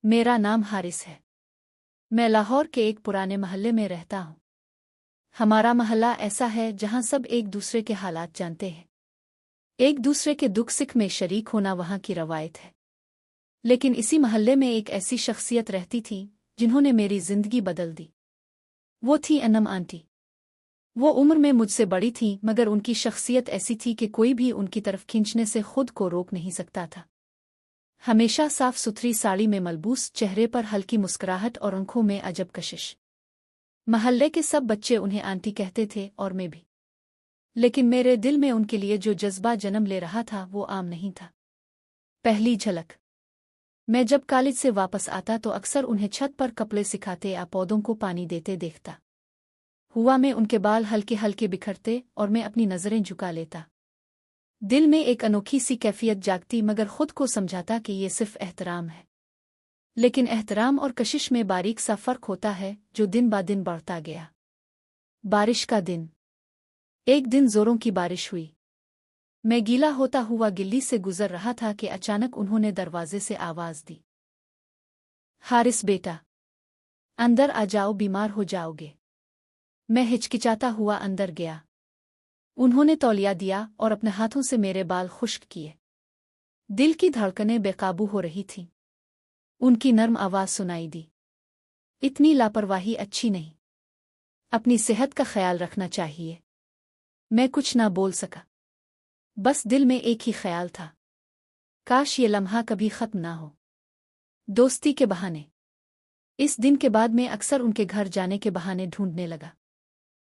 मेरा नाम हारिस है। मैं लाहौर के एक पुराने महल्ले में रहता हूँ। हमारा महल्ला ऐसा है जहाँ सब एक दूसरे के हालात जानते हैं। एक दूसरे के दुख सुख में शरीक होना वहाँ की रवायत है। लेकिन इसी महल्ले में एक ऐसी शख्सियत रहती थी जिन्होंने मेरी जिंदगी बदल दी। वो थी अनम आंटी। वो उम्र में मुझसे बड़ी थी, मगर उनकी शख्सियत ऐसी थी कि कोई भी उनकी तरफ खींचने से खुद को रोक नहीं सकता था। हमेशा साफ सुथरी साड़ी में मलबूस, चेहरे पर हल्की मुस्कुराहट और आंखों में अजब कशिश। महल्ले के सब बच्चे उन्हें आंटी कहते थे और मैं भी। लेकिन मेरे दिल में उनके लिए जो जज्बा जन्म ले रहा था वो आम नहीं था। पहली झलक। मैं जब कॉलेज से वापस आता तो अक्सर उन्हें छत पर कपड़े सिखाते या पौधों को पानी देते देखता हुआ। मैं उनके बाल हल्के हल्के बिखरते और मैं अपनी नज़रें झुका लेता। दिल में एक अनोखी सी कैफियत जागती, मगर खुद को समझाता कि ये सिर्फ एहतराम है। लेकिन एहतराम और कशिश में बारीक सा फर्क होता है जो दिन ब दिन बढ़ता गया। बारिश का दिन। एक दिन जोरों की बारिश हुई। मैं गीला होता हुआ गिल्ली से गुजर रहा था कि अचानक उन्होंने दरवाजे से आवाज दी, हारिस बेटा, अंदर आ जाओ, बीमार हो जाओगे। मैं हिचकिचाता हुआ अंदर गया। उन्होंने तौलिया दिया और अपने हाथों से मेरे बाल खुश्क किए। दिल की धड़कनें बेकाबू हो रही थीं। उनकी नर्म आवाज सुनाई दी, इतनी लापरवाही अच्छी नहीं। अपनी सेहत का ख्याल रखना चाहिए। मैं कुछ ना बोल सका। बस दिल में एक ही ख्याल था, काश ये लम्हा कभी खत्म ना हो। दोस्ती के बहाने। इस दिन के बाद मैं अक्सर उनके घर जाने के बहाने ढूंढने लगा।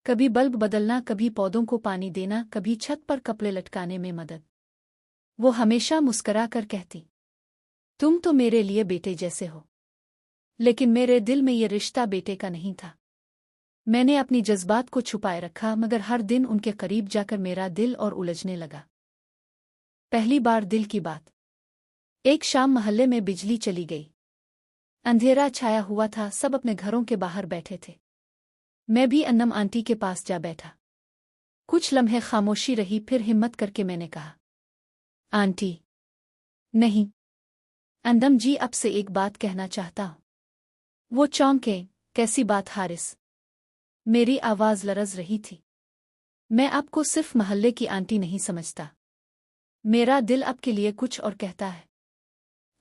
कभी बल्ब बदलना, कभी पौधों को पानी देना, कभी छत पर कपड़े लटकाने में मदद। वो हमेशा मुस्करा कर कहती, तुम तो मेरे लिए बेटे जैसे हो। लेकिन मेरे दिल में ये रिश्ता बेटे का नहीं था। मैंने अपनी जज्बात को छुपाए रखा, मगर हर दिन उनके करीब जाकर मेरा दिल और उलझने लगा। पहली बार दिल की बात। एक शाम महल्ले में बिजली चली गई। अंधेरा छाया हुआ था, सब अपने घरों के बाहर बैठे थे। मैं भी अन्नम आंटी के पास जा बैठा। कुछ लम्हे खामोशी रही, फिर हिम्मत करके मैंने कहा, आंटी। नहीं, अन्नम जी, अब से एक बात कहना चाहता हूँ। वो चौंके, कैसी बात हारिस? मेरी आवाज लरज रही थी। मैं आपको सिर्फ महल्ले की आंटी नहीं समझता। मेरा दिल आपके लिए कुछ और कहता है।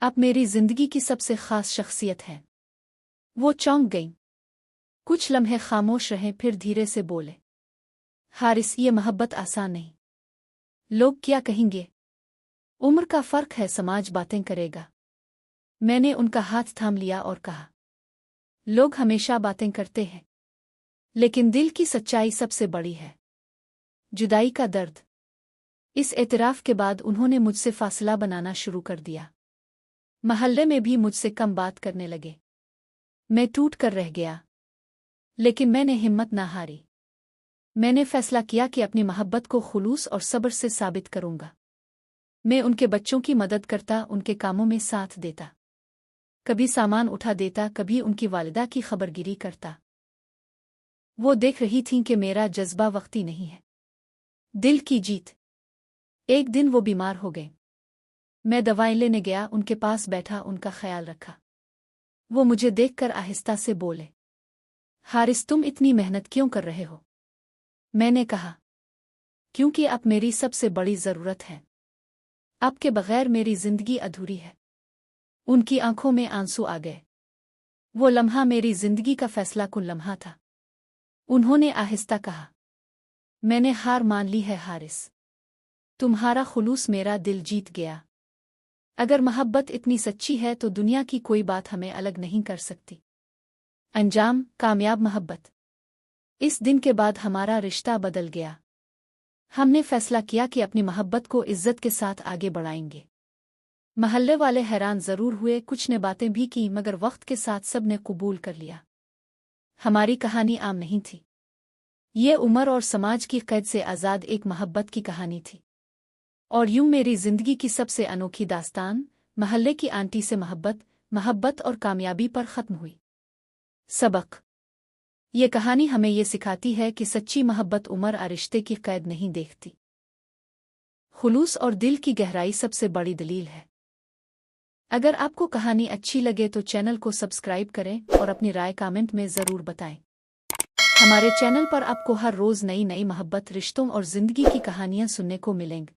आप मेरी जिंदगी की सबसे खास शख्सियत हैं। वो चौंक गईं। कुछ लम्हे खामोश रहे, फिर धीरे से बोले, हारिस, ये मोहब्बत आसान नहीं। लोग क्या कहेंगे? उम्र का फर्क है, समाज बातें करेगा। मैंने उनका हाथ थाम लिया और कहा, लोग हमेशा बातें करते हैं, लेकिन दिल की सच्चाई सबसे बड़ी है। जुदाई का दर्द। इस एतराफ के बाद उन्होंने मुझसे फासला बनाना शुरू कर दिया। महल्ले में भी मुझसे कम बात करने लगे। मैं टूट कर रह गया। लेकिन मैंने हिम्मत ना हारी। मैंने फैसला किया कि अपनी मोहब्बत को खुलूस और सब्र से साबित करूंगा। मैं उनके बच्चों की मदद करता, उनके कामों में साथ देता। कभी सामान उठा देता, कभी उनकी वालिदा की खबरगिरी करता। वो देख रही थीं कि मेरा जज्बा वक्ती नहीं है, दिल की जीत। एक दिन वो बीमार हो गए। मैं दवाएं लेने गया, उनके पास बैठा, उनका ख्याल रखा। वो मुझे देखकर आहिस्ता से बोले, हारिस, तुम इतनी मेहनत क्यों कर रहे हो? मैंने कहा, क्योंकि आप मेरी सबसे बड़ी जरूरत हैं। आपके बगैर मेरी जिंदगी अधूरी है। उनकी आंखों में आंसू आ गए। वो लम्हा मेरी जिंदगी का फैसला कुन लम्हा था। उन्होंने आहिस्ता कहा, मैंने हार मान ली है हारिस। तुम्हारा खुलूस मेरा दिल जीत गया। अगर मोहब्बत इतनी सच्ची है तो दुनिया की कोई बात हमें अलग नहीं कर सकती। अंजाम, कामयाब मोहब्बत। इस दिन के बाद हमारा रिश्ता बदल गया। हमने फैसला किया कि अपनी मोहब्बत को इज्जत के साथ आगे बढ़ाएंगे। महल्ले वाले हैरान जरूर हुए, कुछ ने बातें भी की, मगर वक्त के साथ सब ने कबूल कर लिया। हमारी कहानी आम नहीं थी। ये उम्र और समाज की कैद से आज़ाद एक मोहब्बत की कहानी थी। और यूं मेरी जिंदगी की सबसे अनोखी दास्तान महल्ले की आंटी से मोहब्बत और कामयाबी पर खत्म हुई। सबक। ये कहानी हमें ये सिखाती है कि सच्ची मोहब्बत उम्र और रिश्ते की कैद नहीं देखती। खुलूस और दिल की गहराई सबसे बड़ी दलील है। اگر آپ کو کہانی اچھی لگے تو چینل کو سبسکرائب کریں اور اپنی رائے کامنٹ میں ضرور بتائیں۔ ہمارے چینل پر آپ کو ہر روز نئی محبت، رشتوں اور زندگی کی کہانیاں سننے کو ملیں گی۔